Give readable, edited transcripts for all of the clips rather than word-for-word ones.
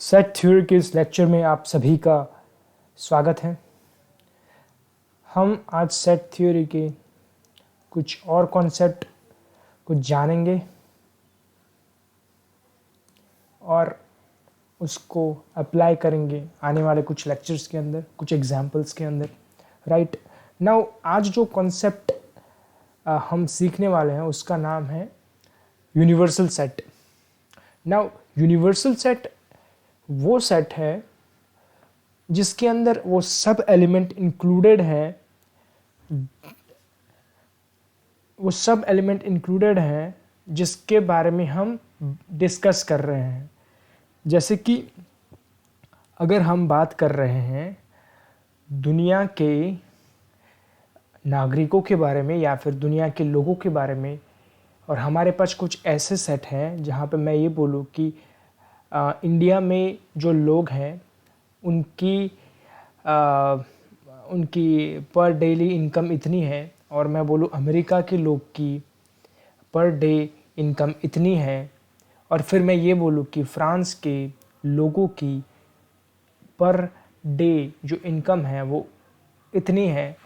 Set theory के इस lecture में आप सभी का स्वागत है। हम आज सेट थ्योरी के कुछ और कॉन्सेप्ट कुछ जानेंगे और उसको अप्लाई करेंगे आने वाले कुछ लेक्चर्स के अंदर, कुछ एग्जाम्पल्स के अंदर। राइट नाउ आज जो कॉन्सेप्ट हम सीखने वाले हैं उसका नाम है universal set. Now universal set वो सेट है जिसके अंदर वो सब एलिमेंट इंक्लूडेड है, जिसके बारे में हम डिस्कस कर रहे हैं। जैसे कि अगर हम बात कर रहे हैं दुनिया के नागरिकों के बारे में या फिर दुनिया के लोगों के बारे में, और हमारे पास कुछ ऐसे सेट हैं जहाँ पे मैं ये बोलूँ कि इंडिया में जो लोग हैं उनकी पर डेली इनकम इतनी है, और मैं बोलूँ अमेरिका के लोग की पर डे इनकम इतनी है, और फिर मैं ये बोलूँ कि फ्रांस के लोगों की पर डे जो इनकम है वो इतनी है।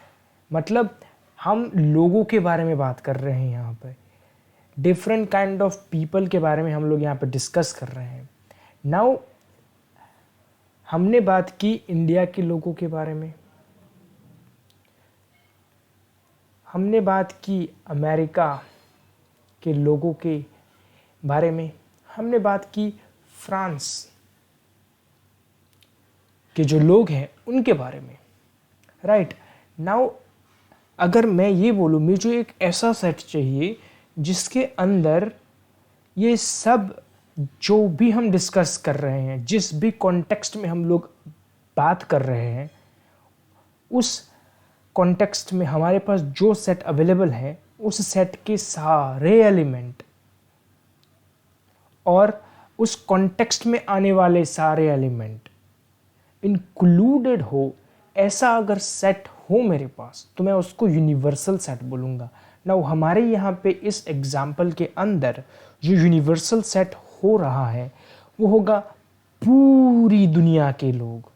मतलब हम लोगों के बारे में बात कर रहे हैं, यहाँ पे डिफरेंट काइंड ऑफ पीपल के बारे में हम लोग यहाँ पे डिस्कस कर रहे हैं। नाउ हमने बात की इंडिया के लोगों के बारे में, हमने बात की अमेरिका के लोगों के बारे में, हमने बात की फ्रांस के जो लोग हैं उनके बारे में। राइट नाउ अगर मैं ये बोलूँ मुझे एक ऐसा सेट चाहिए जिसके अंदर ये सब जो भी हम डिस्कस कर रहे हैं, जिस भी कॉन्टेक्स्ट में हम लोग बात कर रहे हैं, उस कॉन्टेक्स्ट में हमारे पास जो सेट अवेलेबल है उस सेट के सारे एलिमेंट और उस कॉन्टेक्स्ट में आने वाले सारे एलिमेंट इंक्लूडेड हो, ऐसा अगर सेट हो मेरे पास तो मैं उसको यूनिवर्सल सेट बोलूँगा। नाउ हमारे यहाँ पे इस एग्जाम्पल के अंदर जो यूनिवर्सल सेट हो रहा है वो होगा पूरी दुनिया के लोग।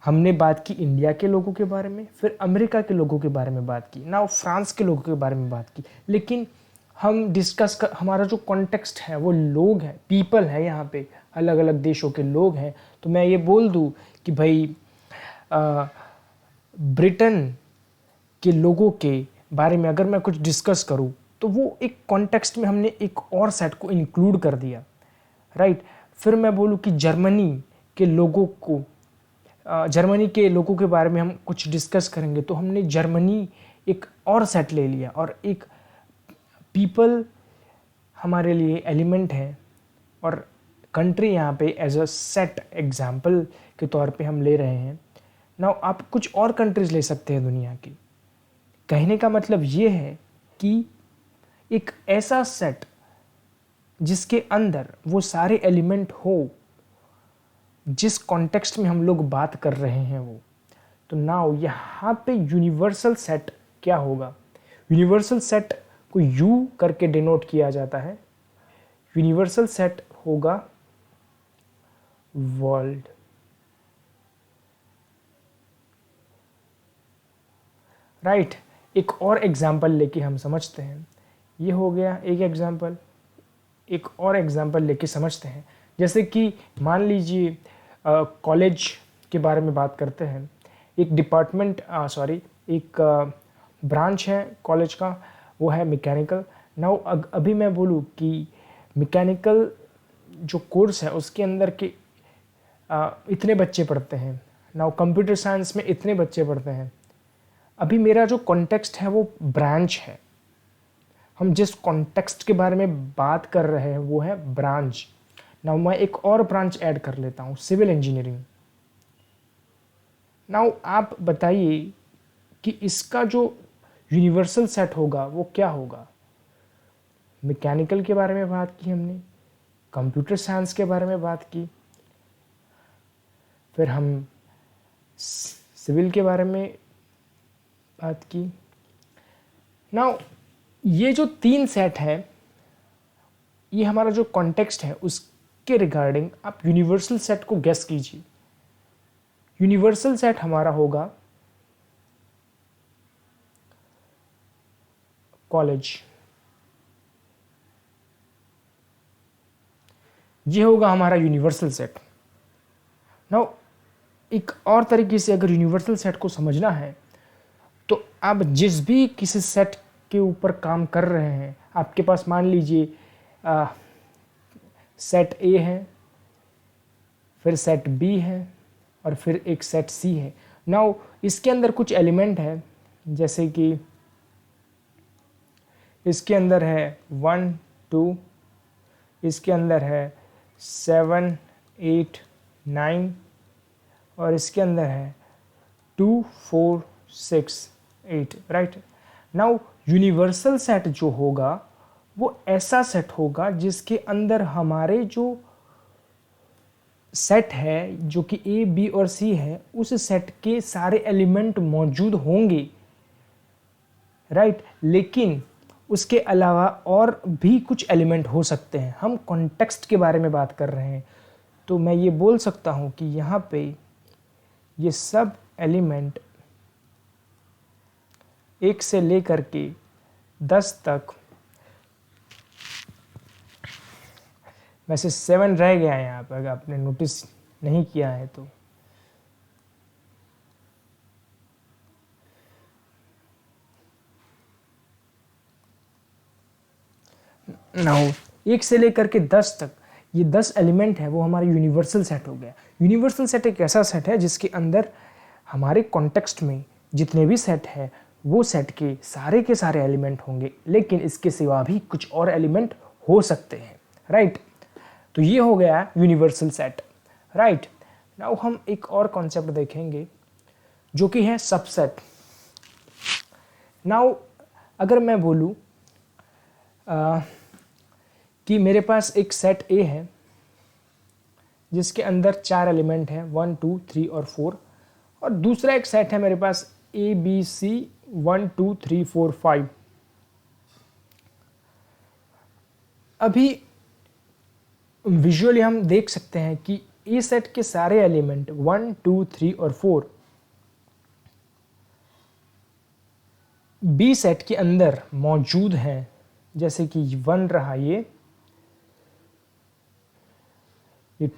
हमने बात की इंडिया के लोगों के बारे में, फिर अमेरिका के लोगों के बारे में बात की, नाउ फ्रांस के लोगों के बारे में बात की, लेकिन हम हमारा जो कॉन्टेक्स्ट है वो लोग हैं, पीपल है, यहाँ पे अलग अलग देशों के लोग हैं। तो मैं ये बोल दूँ कि भाई ब्रिटेन के लोगों के बारे में अगर मैं कुछ डिस्कस करूं तो वो एक कॉन्टेक्स्ट में हमने एक और सेट को इंक्लूड कर दिया। राइट फिर मैं बोलूं कि जर्मनी के लोगों के बारे में हम कुछ डिस्कस करेंगे तो हमने जर्मनी एक और सेट ले लिया, और एक पीपल हमारे लिए एलिमेंट है और कंट्री यहाँ पे एज अ सेट एग्जाम्पल के तौर पे हम ले रहे हैं। नाउ आप कुछ और कंट्रीज ले सकते हैं दुनिया की। कहने का मतलब ये है कि एक ऐसा सेट जिसके अंदर वो सारे एलिमेंट हो जिस कॉन्टेक्स्ट में हम लोग बात कर रहे हैं वो। तो नाउ यहाँ पे यूनिवर्सल सेट क्या होगा? यूनिवर्सल सेट को यू करके डिनोट किया जाता है। यूनिवर्सल सेट होगा वर्ल्ड। राइट एक और एग्जाम्पल लेके हम समझते हैं। ये हो गया एक एग्जाम्पल। एक और एग्जाम्पल लेके समझते हैं। जैसे कि मान लीजिए कॉलेज के बारे में बात करते हैं। एक डिपार्टमेंट एक ब्रांच है कॉलेज का, वो है मैकेनिकल। नाउ अभी मैं बोलूँ कि मैकेनिकल जो कोर्स है उसके अंदर के इतने बच्चे पढ़ते हैं। नाउ कंप्यूटर साइंस में इतने बच्चे पढ़ते हैं। अभी मेरा जो कॉन्टेक्स्ट है वो ब्रांच है। हम जिस कॉन्टेक्स्ट के बारे में बात कर रहे हैं वो है ब्रांच। नाउ मैं एक और ब्रांच ऐड कर लेता हूँ, सिविल इंजीनियरिंग। नाउ आप बताइए कि इसका जो यूनिवर्सल सेट होगा वो क्या होगा? मैकेनिकल के बारे में बात की हमने, कंप्यूटर साइंस के बारे में बात की, फिर हम सिविल के बारे में बात की। नाउ ये जो तीन सेट है, ये हमारा जो कॉन्टेक्स्ट है के रिगार्डिंग आप यूनिवर्सल सेट को गेस कीजिए। यूनिवर्सल सेट हमारा होगा कॉलेज, ये होगा हमारा यूनिवर्सल सेट। नाउ एक और तरीके से अगर यूनिवर्सल सेट को समझना है तो आप जिस भी किसी सेट के ऊपर काम कर रहे हैं, आपके पास मान लीजिए सेट ए है, फिर सेट बी है और फिर एक सेट सी है। नाउ इसके अंदर कुछ एलिमेंट है, जैसे कि इसके अंदर है 1 2, इसके अंदर है 7 8 9 और इसके अंदर है 2 4 6 8, राइट। नाउ यूनिवर्सल सेट जो होगा वो ऐसा सेट होगा जिसके अंदर हमारे जो सेट है, जो कि ए बी और सी है, उस सेट के सारे एलिमेंट मौजूद होंगे, राइट। लेकिन उसके अलावा और भी कुछ एलिमेंट हो सकते हैं। हम कॉन्टेक्स्ट के बारे में बात कर रहे हैं, तो मैं ये बोल सकता हूँ कि यहाँ पे ये सब एलिमेंट 1 से लेकर के 10 तक, वैसे 7 रह गया है यहाँ पर, अगर आपने नोटिस नहीं किया है तो। नाउ 1 से लेकर के 10 तक ये 10 एलिमेंट है, वो हमारा यूनिवर्सल सेट हो गया। यूनिवर्सल सेट एक ऐसा सेट है जिसके अंदर हमारे कॉन्टेक्स्ट में जितने भी सेट है वो सेट के सारे एलिमेंट होंगे, लेकिन इसके सिवा भी कुछ और एलिमेंट हो सकते हैं, राइट। तो ये हो गया यूनिवर्सल सेट, राइट। नाउ हम एक और कॉन्सेप्ट देखेंगे जो कि है सबसेट। नाउ अगर मैं बोलूँ कि मेरे पास एक सेट ए है जिसके अंदर 4 एलिमेंट हैं 1 2 3 और 4, और दूसरा एक सेट है मेरे पास ए बी सी 1 2 3 4 5। अभी विजुअली हम देख सकते हैं कि ए सेट के सारे एलिमेंट 1 2 3 और 4 बी सेट के अंदर मौजूद हैं, जैसे कि 1 रहा, ये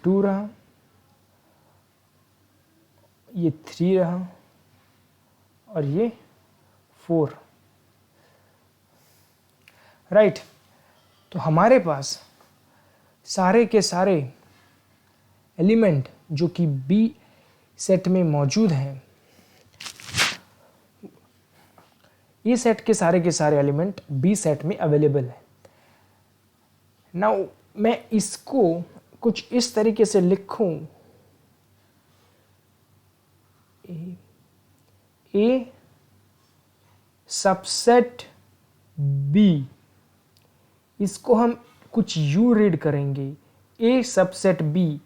2 रहा, ये 3 रहा और ये 4, राइट। तो हमारे पास सारे के सारे एलिमेंट जो कि बी सेट में मौजूद हैं, ए सेट के सारे एलिमेंट बी सेट में अवेलेबल है। नाउ मैं इसको कुछ इस तरीके से लिखूं, ए सबसेट बी, इसको हम कुछ यू रीड करेंगे, ए सबसेट बी,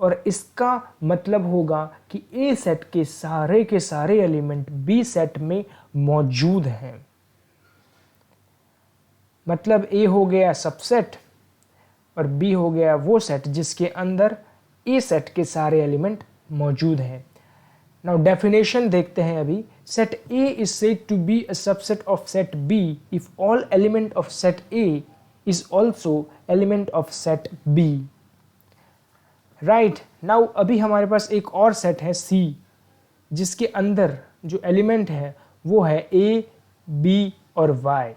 और इसका मतलब होगा कि ए सेट के सारे एलिमेंट बी सेट में मौजूद हैं। मतलब ए हो गया सबसेट और बी हो गया वो सेट जिसके अंदर ए सेट के सारे एलिमेंट मौजूद हैं। नाउ डेफिनेशन देखते हैं अभी। Set A is said to be a subset of set B if all element of set A is also element of set B, right. Now अभी हमारे पास एक और सेट है सी, जिसके अंदर जो एलिमेंट है वो है ए बी और वाई।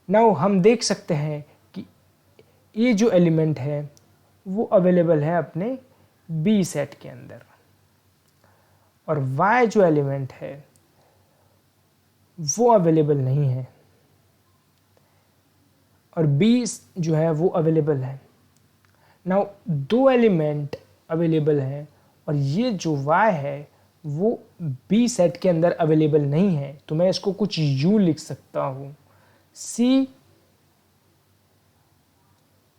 नाउ हम देख सकते हैं कि ये जो एलिमेंट है वो अवेलेबल है अपने बी सेट के अंदर, और वाई जो एलिमेंट है वो अवेलेबल नहीं है, और बी जो है वो अवेलेबल है। नाउ 2 एलिमेंट अवेलेबल हैं और ये जो y है वो बी सेट के अंदर अवेलेबल नहीं है, तो मैं इसको कुछ यूं लिख सकता हूँ, C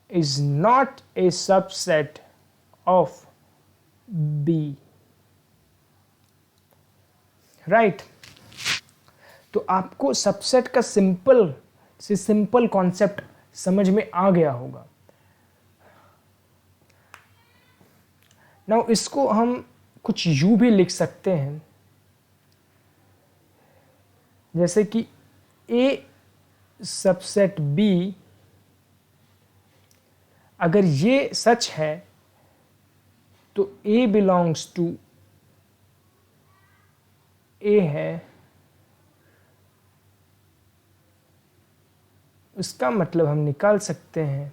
is not a subset of B, right. तो आपको सबसेट का सिंपल से सिंपल कॉन्सेप्ट समझ में आ गया होगा। नाउ इसको हम कुछ यूं भी लिख सकते हैं, जैसे कि A सबसेट B, अगर ये सच है तो A बिलोंग्स टू A है, इसका मतलब हम निकाल सकते हैं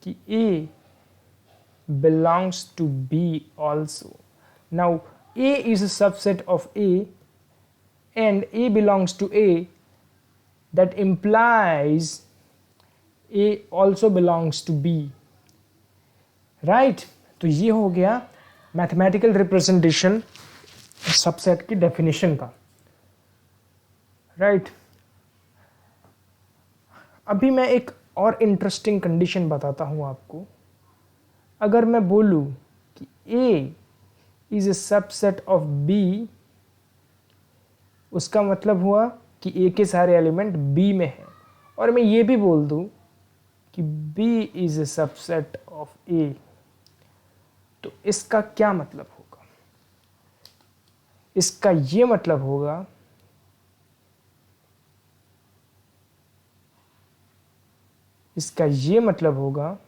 कि A belongs to B also. Now A is a subset of A and A belongs to A, that implies A also belongs to B, right? तो ये हो गया मैथमेटिकल रिप्रेजेंटेशन सबसेट की डेफिनेशन का, राइट? अभी मैं एक और इंटरेस्टिंग कंडीशन बताता हूँ आपको। अगर मैं बोलूँ कि A is a subset of B, उसका मतलब हुआ कि A के सारे एलिमेंट B में हैं, और मैं ये भी बोल दूँ कि B is a subset of A, तो इसका क्या मतलब होगा? इसका ये मतलब होगा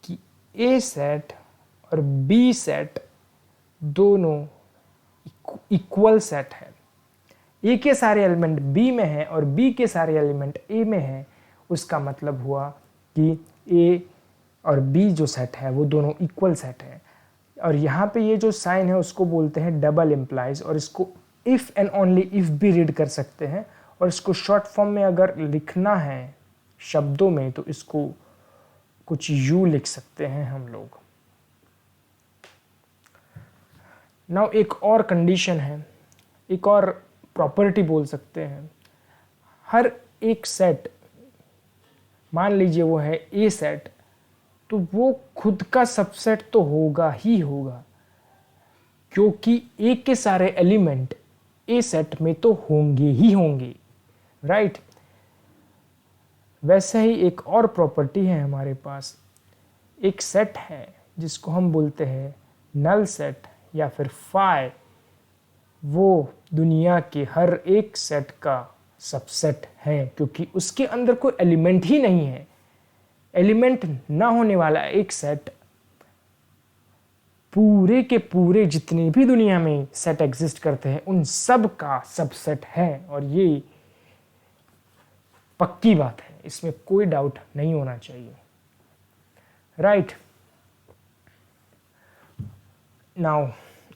कि A सेट और B सेट दोनों इक्वल सेट है। A के सारे एलिमेंट B में हैं और B के सारे एलिमेंट A में हैं, उसका मतलब हुआ कि A और B जो सेट है वो दोनों इक्वल सेट है। और यहाँ पे ये जो साइन है उसको बोलते हैं डबल इम्प्लाइज, और इसको इफ़ एंड ओनली इफ़ भी रीड कर सकते हैं, और इसको शॉर्ट फॉर्म में अगर लिखना है शब्दों में तो इसको कुछ यू लिख सकते हैं हम लोग। नाउ एक और कंडीशन है, एक और प्रॉपर्टी बोल सकते हैं। हर एक सेट, मान लीजिए वो है ए सेट, तो वो खुद का सबसेट तो होगा ही होगा, क्योंकि ए के सारे एलिमेंट ए सेट में तो होंगे ही होंगे, राइट? वैसे ही एक और प्रॉपर्टी है हमारे पास, एक सेट है जिसको हम बोलते हैं नल सेट या फिर फाई, वो दुनिया के हर एक सेट का सबसेट है, क्योंकि उसके अंदर कोई एलिमेंट ही नहीं है। एलिमेंट ना होने वाला एक सेट पूरे के पूरे जितने भी दुनिया में सेट एग्जिस्ट करते हैं उन सब का सबसेट है, और ये पक्की बात है, इसमें कोई डाउट नहीं होना चाहिए, राइट? नाउ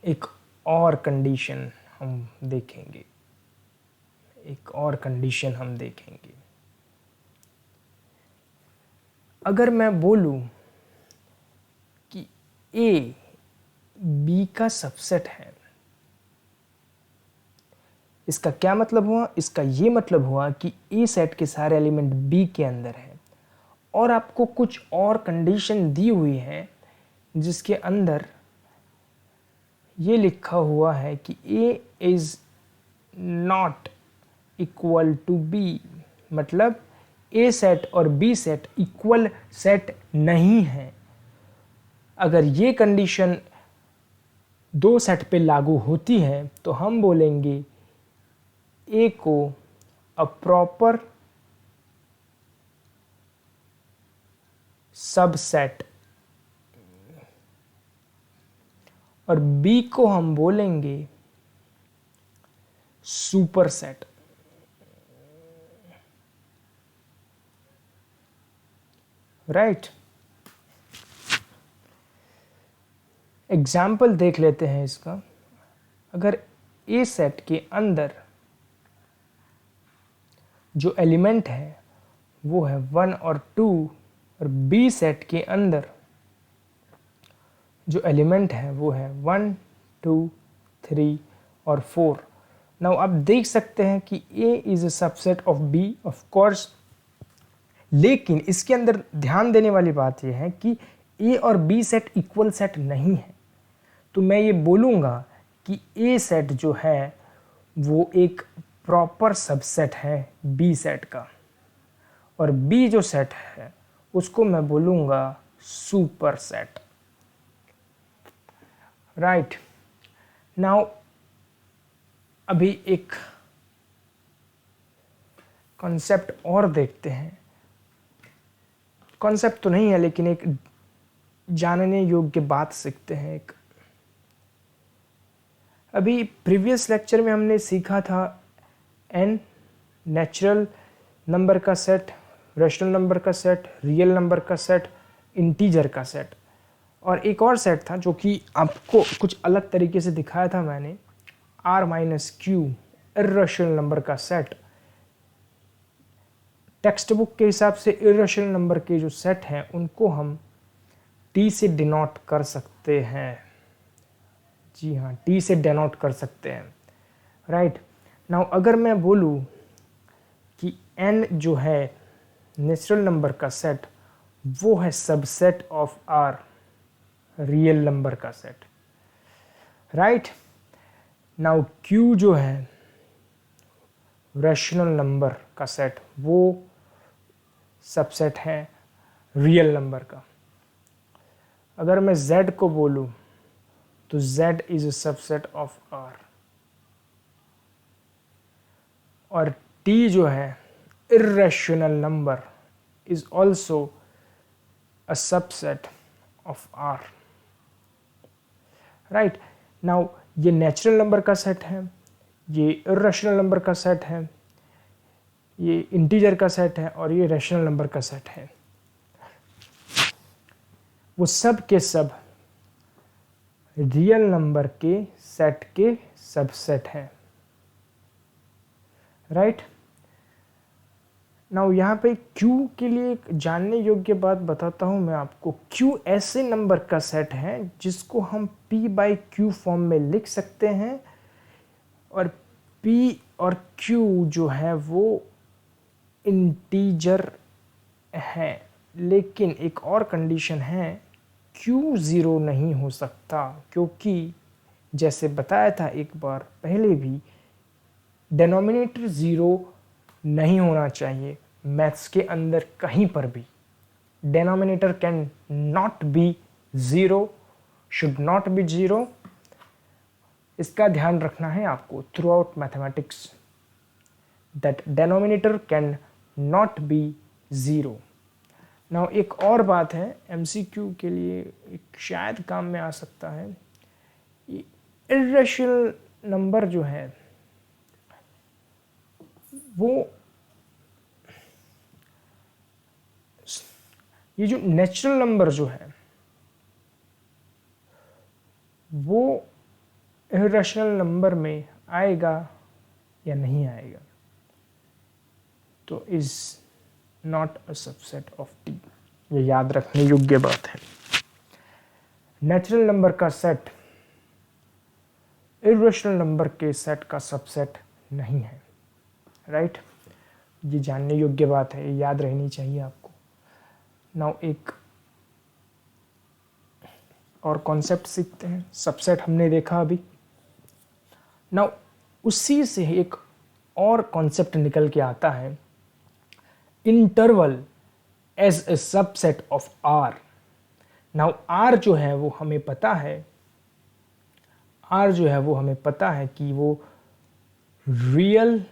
एक और कंडीशन हम देखेंगे, अगर मैं बोलूं कि A B का सबसेट है, इसका क्या मतलब हुआ? इसका ये मतलब हुआ कि A सेट के सारे एलिमेंट B के अंदर है, और आपको कुछ और कंडीशन दी हुई है जिसके अंदर ये लिखा हुआ है कि A is not equal to B, मतलब A सेट और B सेट इक्वल सेट नहीं है। अगर ये कंडीशन दो सेट पे लागू होती है तो हम बोलेंगे A को अ प्रॉपर सबसेट, और B को हम बोलेंगे सुपरसेट, राइट? एग्जाम्पल देख लेते हैं इसका। अगर A सेट के अंदर जो एलिमेंट है वो है 1 और 2, और B सेट के अंदर जो एलिमेंट है वो है 1 2 3 और 4। नाउ आप देख सकते हैं कि A is a subset of B, of course, लेकिन इसके अंदर ध्यान देने वाली बात यह है कि A और B सेट इक्वल सेट नहीं है। तो मैं ये बोलूँगा कि A सेट जो है वो एक प्रॉपर सबसेट है B सेट का, और B जो सेट है उसको मैं बोलूँगा सुपर सेट। राइट नाउ अभी एक कॉन्सेप्ट और देखते हैं। कॉन्सेप्ट तो नहीं है लेकिन एक जानने योग्य बात सीखते हैं। एक अभी प्रीवियस लेक्चर में हमने सीखा था n नेचुरल नंबर का सेट, रेशनल नंबर का सेट, रियल नंबर का सेट, इंटीजर का सेट, और एक और सेट था जो कि आपको कुछ अलग तरीके से दिखाया था मैंने, r minus Q, irrational number का सेट। टेक्स्ट बुक के हिसाब से इर्रेशनल नंबर के जो सेट हैं उनको हम t से डिनोट कर सकते हैं। जी हाँ, t से डिनोट कर सकते हैं। राइट नाउ अगर मैं बोलूँ कि n जो है नेचुरल नंबर का सेट, वो है subset of r real number का सेट। राइट नाउ q जो है रैशनल नंबर का सेट, वो सबसेट है रियल नंबर का। अगर मैं z को बोलूं तो z is a subset of r, और t जो है irrational number is also a subset of r। Right now ये नेचुरल नंबर का सेट है, ये इर्रेशनल नंबर का सेट है, ये इंटीजर का सेट है, और ये रैशनल नंबर का सेट है। वो सब के सब रियल नंबर के सेट के सबसेट हैं। राइट नाउ यहाँ पे Q के लिए एक जानने योग्य बात बताता हूँ मैं आपको। Q ऐसे नंबर का सेट है जिसको हम P बाई Q फॉर्म में लिख सकते हैं, और P और Q जो है वो इंटीजर है, लेकिन एक और कंडीशन है, Q ज़ीरो नहीं हो सकता, क्योंकि जैसे बताया था एक बार पहले भी, डिनोमिनेटर ज़ीरो नहीं होना चाहिए मैथ्स के अंदर कहीं पर भी। Denominator can not be zero, should not be zero. इसका ध्यान रखना है आपको through out mathematics, that denominator can not be zero. Now एक और बात है MCQ के लिए, एक शायद काम में आ सकता है। इर्रेशनल नंबर जो है वो, ये जो नेचुरल नंबर जो है वो इर्रेशनल नंबर में आएगा या नहीं आएगा, तो is not a subset of t। ये याद रखने योग्य बात है। नेचुरल नंबर का सेट इर्रेशनल नंबर के सेट का सबसेट नहीं है। राइट ये जानने योग्य बात है, ये याद रहनी चाहिए आपको। नाउ एक और कॉन्सेप्ट सीखते हैं। सबसेट हमने देखा अभी। नाउ उसी से एक और कॉन्सेप्ट निकल के आता है, interval as a subset of R। Now R जो है वो हमें पता है, R जो है वो हमें पता है कि वो रियल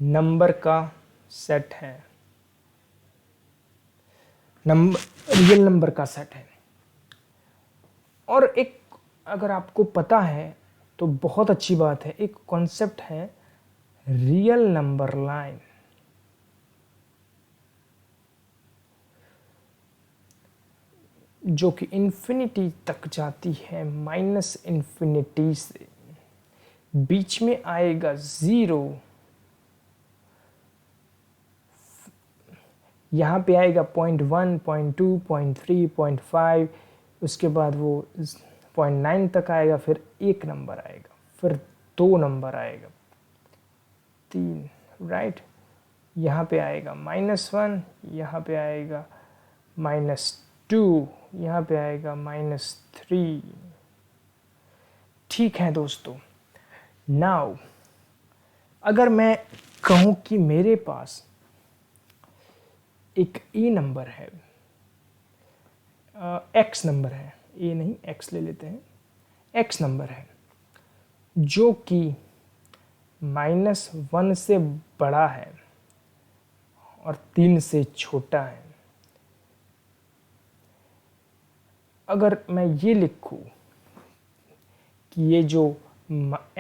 नंबर का सेट है, रियल नंबर का सेट है। और एक अगर आपको पता है तो बहुत अच्छी बात है, एक कॉन्सेप्ट है रियल नंबर लाइन। जो कि इन्फिनिटी तक जाती है, माइनस इन्फिनिटी से बीच में आएगा ज़ीरो, यहाँ पे आएगा 0.1, 0.2, 0.3, 0.5, उसके बाद वो 0.9 तक आएगा, फिर एक नंबर आएगा, फिर दो नंबर आएगा, तीन। राइट यहाँ पे आएगा -1, यहाँ पे आएगा -2, यहाँ पे आएगा -3। ठीक है दोस्तों, नाउ अगर मैं कहूँ कि मेरे पास एक नंबर है, x नंबर है, ए नहीं एक्स ले लेते हैं, एक्स नंबर है जो कि -1 से बड़ा है और 3 से छोटा है। अगर मैं ये लिखूं कि ये जो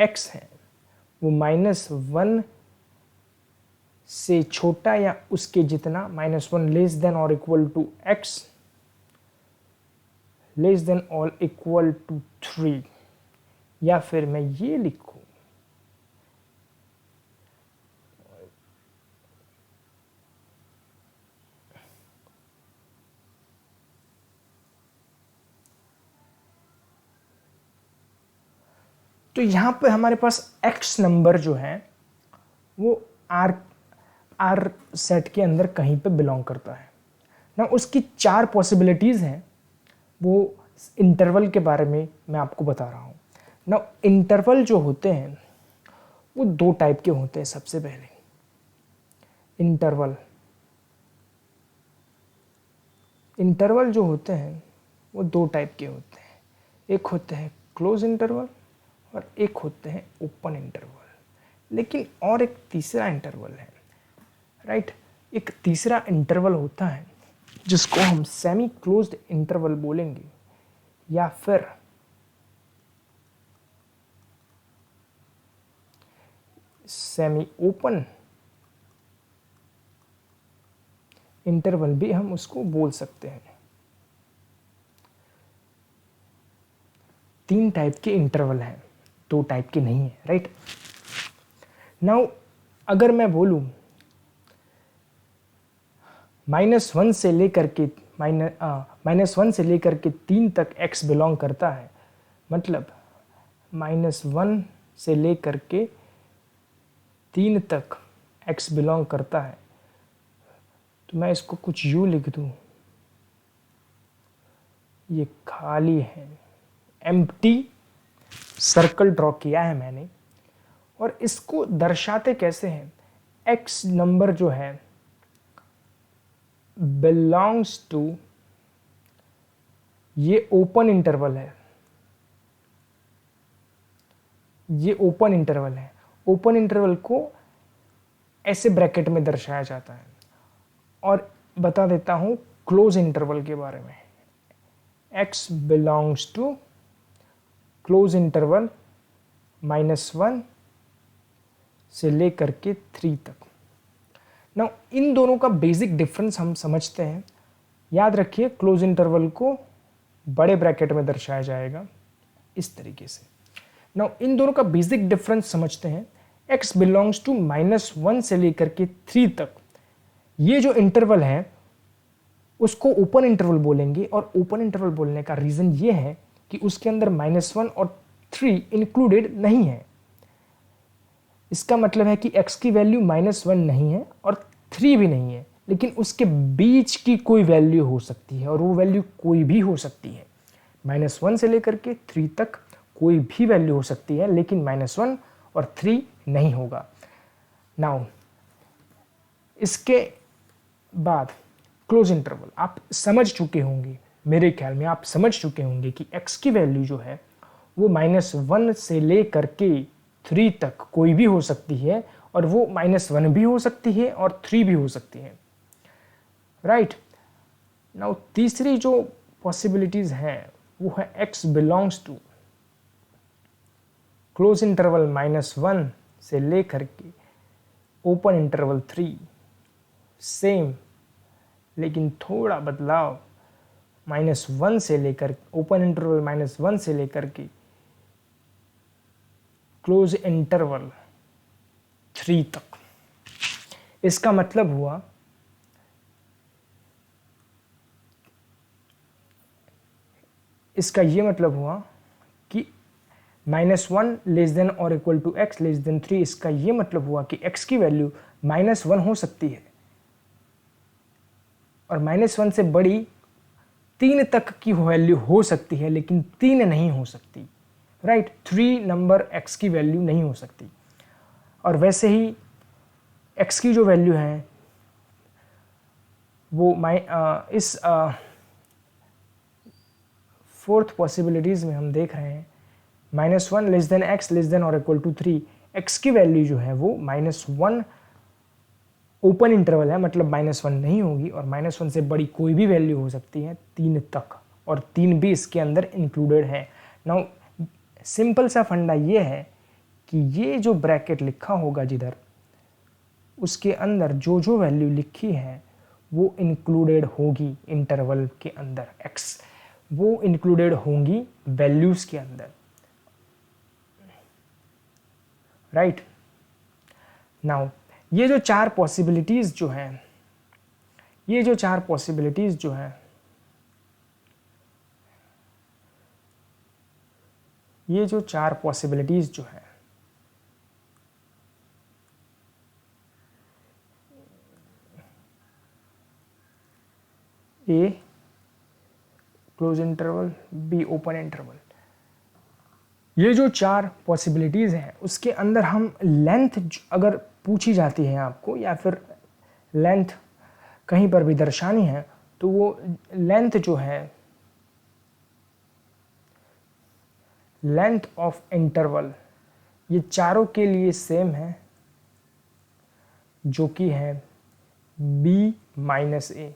x है वो -1 से छोटा या उसके जितना, -1 less than or equal to x less than or equal to 3, या फिर मैं ये लिखूं तो यहाँ पे हमारे पास x नंबर जो है वो आर सेट के अंदर कहीं पे बिलोंग करता है ना। उसकी 4 पॉसिबिलिटीज़ हैं, वो इंटरवल के बारे में मैं आपको बता रहा हूँ ना। इंटरवल जो होते हैं वो 2 टाइप के होते हैं। सबसे पहले इंटरवल जो होते हैं वो 2 टाइप के होते हैं। एक होते हैं क्लोज इंटरवल और एक होते हैं ओपन इंटरवल। लेकिन और एक तीसरा इंटरवल है, राइट। एक तीसरा इंटरवल होता है जिसको हम सेमी क्लोज्ड इंटरवल बोलेंगे या फिर सेमी ओपन इंटरवल भी हम उसको बोल सकते हैं। 3 टाइप के इंटरवल हैं, 2 टाइप के नहीं है, राइट। नाउ अगर मैं बोलूं -1 से लेकर के -1 से लेकर के 3 तक x बिलोंग करता है, मतलब -1 से लेकर के 3 तक x बिलोंग करता है, तो मैं इसको कुछ यूँ लिख दूँ, ये खाली है, एम्प्टी सर्कल ड्रॉ किया है मैंने। और इसको दर्शाते कैसे हैं, x नंबर जो है बिलोंग्स टू, ये ओपन इंटरवल है, ये ओपन इंटरवल है। ओपन इंटरवल को ऐसे ब्रैकेट में दर्शाया जाता है। और बता देता हूं क्लोज इंटरवल के बारे में, x belongs to close interval -1 से लेकर के 3 तक। ना इन दोनों का बेसिक डिफरेंस हम समझते हैं। याद रखिए क्लोज इंटरवल को बड़े ब्रैकेट में दर्शाया जाएगा इस तरीके से। ना इन दोनों का बेसिक डिफरेंस समझते हैं। x बिलोंग्स टू -1 से लेकर के 3 तक, ये जो इंटरवल है उसको ओपन इंटरवल बोलेंगे। और ओपन इंटरवल बोलने का रीज़न ये है कि उसके अंदर -1 और 3 इंक्लूडेड नहीं है। इसका मतलब है कि x की वैल्यू -1 नहीं है और 3 भी नहीं है, लेकिन उसके बीच की कोई वैल्यू हो सकती है, और वो वैल्यू कोई भी हो सकती है। -1 से लेकर के 3 तक कोई भी वैल्यू हो सकती है, लेकिन -1 और 3 नहीं होगा। नाउ इसके बाद क्लोज इंटरवल आप समझ चुके होंगे, मेरे ख्याल में आप समझ चुके होंगे कि x की वैल्यू जो है वो -1 से लेकर के 3 तक कोई भी हो सकती है, और वो -1 भी हो सकती है और 3 भी हो सकती है, राइट। नाउ तीसरी जो पॉसिबिलिटीज हैं वो है x belongs to close interval -1 से लेकर के ओपन इंटरवल 3। सेम, लेकिन थोड़ा बदलाव, -1 से लेकर ओपन इंटरवल -1 से लेकर के क्लोज इंटरवल 3 तक। इसका मतलब हुआ इसका ये मतलब हुआ कि -1 less than or equal to x less than 3। इसका ये मतलब हुआ कि x की वैल्यू -1 हो सकती है और -1 से बड़ी 3 तक की वैल्यू हो सकती है, लेकिन 3 नहीं हो सकती, राइट। 3 नंबर x की वैल्यू नहीं हो सकती। और वैसे ही x की जो वैल्यू है वो इस फोर्थ पॉसिबिलिटीज़ में हम देख रहे हैं -1 less then x less than or equal to 3, x की वैल्यू जो है वो -1 ओपन इंटरवल है, मतलब -1 नहीं होगी, और -1 से बड़ी कोई भी वैल्यू हो सकती है 3 तक, और 3 भी इसके अंदर इंक्लूडेड है। नाउ सिंपल सा फंडा ये है कि ये जो ब्रैकेट लिखा होगा जिधर, उसके अंदर जो जो वैल्यू लिखी है वो इंक्लूडेड होगी इंटरवल के अंदर, x वो इंक्लूडेड होंगी वैल्यूज के अंदर, राइट। नाउ ये जो चार पॉसिबिलिटीज जो हैं, ये जो चार पॉसिबिलिटीज जो हैं, ये जो चार पॉसिबिलिटीज जो हैं, A closed interval, B open interval, ये जो चार पॉसिबिलिटीज हैं उसके अंदर हम लेंथ अगर पूछी जाती है आपको, या फिर लेंथ कहीं पर भी दर्शानी है, तो वो लेंथ जो है, लेंथ ऑफ इंटरवल, ये चारों के लिए सेम है, जो कि है b माइनस ए।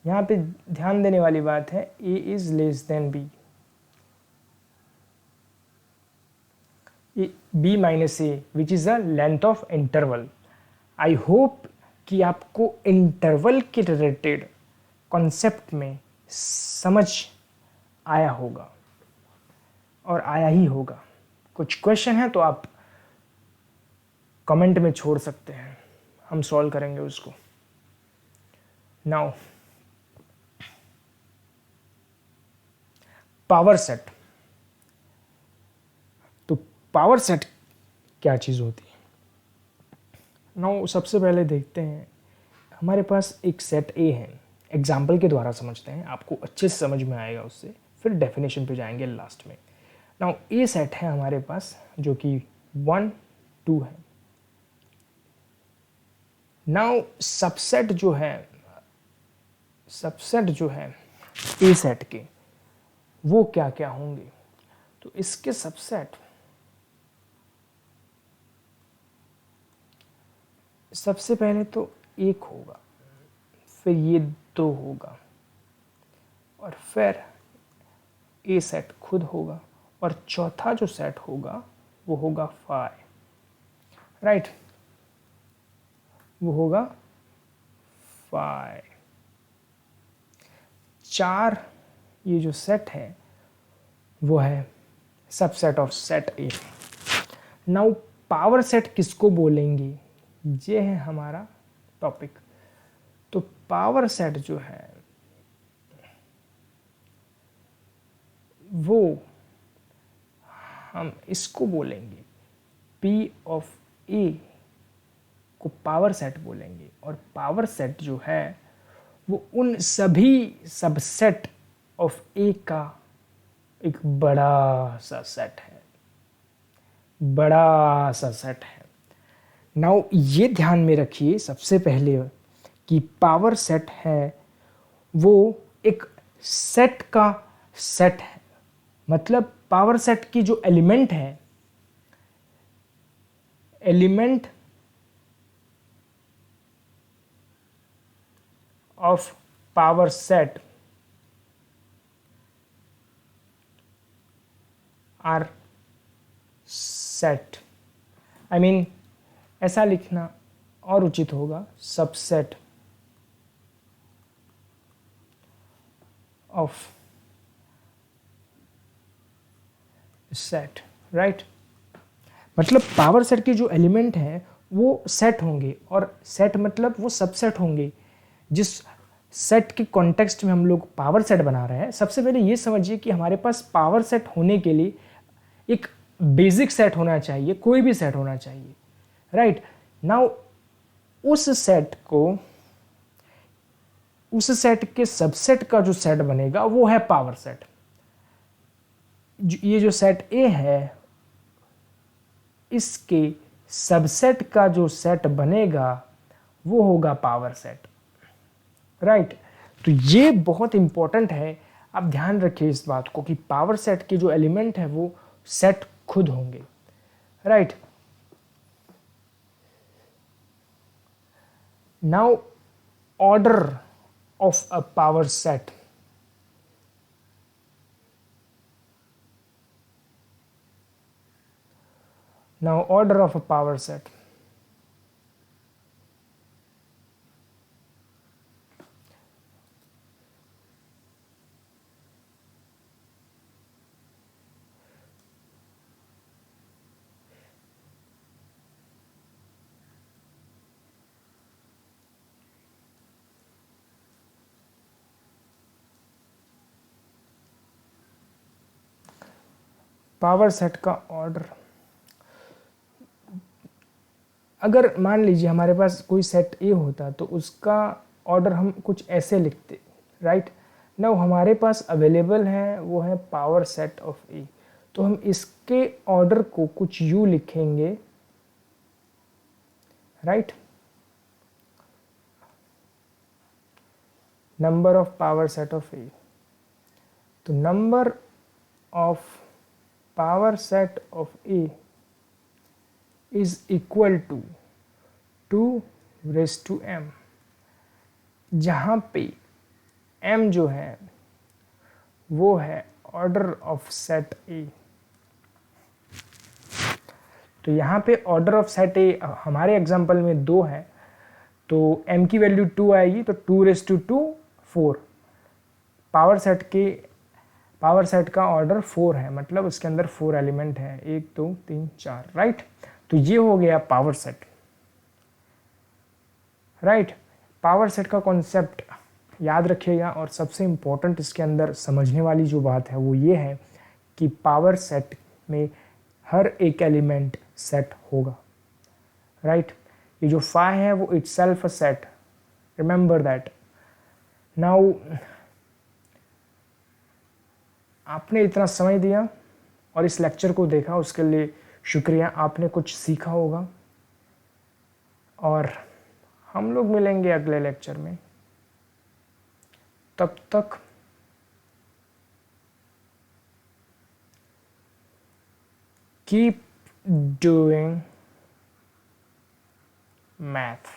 यहाँ पे ध्यान देने वाली बात है a is less than b, b minus A which is the length of interval. I hope कि आपको इंटरवल के रिलेटेड कॉन्सेप्ट में समझ आया होगा, और आया ही होगा। कुछ क्वेश्चन है तो आप कमेंट में छोड़ सकते हैं, हम सॉल्व करेंगे उसको। नाउ पावर सेट, तो पावर सेट क्या चीज़ होती है? नाउ सबसे पहले देखते हैं, हमारे पास एक सेट ए है, एग्जाम्पल के द्वारा समझते हैं, आपको अच्छे से समझ में आएगा उससे, फिर डेफिनेशन पे जाएंगे लास्ट में। नाउ ए सेट है हमारे पास जो कि 1 2 है। नाउ सबसेट जो है, सबसेट जो है ए सेट के, वो क्या क्या होंगे? तो इसके सबसेट, सबसे पहले तो 1 होगा, फिर ये 2 होगा, और फिर ए सेट खुद होगा, और चौथा जो सेट होगा वो होगा 5, राइट, वो होगा 5। 4 ये जो सेट है वो है subset of set A. Now power set किसको बोलेंगे, ये है हमारा टॉपिक। तो पावर सेट जो है वो हम इसको बोलेंगे P ऑफ A को पावर सेट बोलेंगे, और पावर सेट जो है वो उन सभी सबसेट ऑफ A का एक बड़ा सा सेट है, बड़ा सा सेट है। नाउ ये ध्यान में रखिए सबसे पहले कि पावर सेट है वो एक सेट का सेट है, मतलब पावर सेट की जो एलिमेंट है, element of power set are set, I mean ऐसा लिखना और उचित होगा, सबसेट ऑफ सेट, राइट। मतलब पावर सेट के जो एलिमेंट हैं वो सेट होंगे, और सेट मतलब वो सबसेट होंगे। जिस सेट के कॉन्टेक्स्ट में हम लोग पावर सेट बना रहे हैं, सबसे पहले ये समझिए कि हमारे पास पावर सेट होने के लिए एक बेसिक सेट होना चाहिए, कोई भी सेट होना चाहिए, राइट। नाउ उस सेट को, उस सेट के सबसेट का जो सेट बनेगा वो है पावर सेट। ये जो सेट ए है, इसके सबसेट का जो सेट बनेगा वो होगा पावर सेट, राइट। तो ये बहुत इंपॉर्टेंट है, आप ध्यान रखिए इस बात को कि पावर सेट के जो एलिमेंट है वो सेट खुद होंगे, right. Now order of a power set, now order of a power set. Power set का ऑर्डर, अगर मान लीजिए हमारे पास कोई सेट ए होता तो उसका ऑर्डर हम कुछ ऐसे लिखते, राइट। नाउ हमारे पास अवेलेबल है वो है पावर सेट ऑफ ए, तो हम इसके ऑर्डर को कुछ यू लिखेंगे, right. Number of power set of A, तो number of power set of A is equal to 2 raised to m, जहाँ पे m जो है वो है ऑर्डर ऑफ सेट ए। तो यहाँ पे ऑर्डर ऑफ सेट ए हमारे एग्जांपल में 2 है, तो m की वैल्यू 2 आएगी, तो 2 रेज टू 2 4। पावर सेट का ऑर्डर 4 है, मतलब उसके अंदर 4 एलिमेंट है, 1 2 3 4, राइट। तो ये हो गया power set, right. Power set का कॉन्सेप्ट याद रखिएगा, और सबसे इम्पोर्टेंट इसके अंदर समझने वाली जो बात है वो ये है कि पावर सेट में हर एक एलिमेंट सेट होगा, राइट। ये जो फाइ है वो itself a set, remember that. Now आपने इतना समय दिया और इस लेक्चर को देखा, उसके लिए शुक्रिया। आपने कुछ सीखा होगा, और हम लोग मिलेंगे अगले लेक्चर में। तब तक कीप डूइंग मैथ।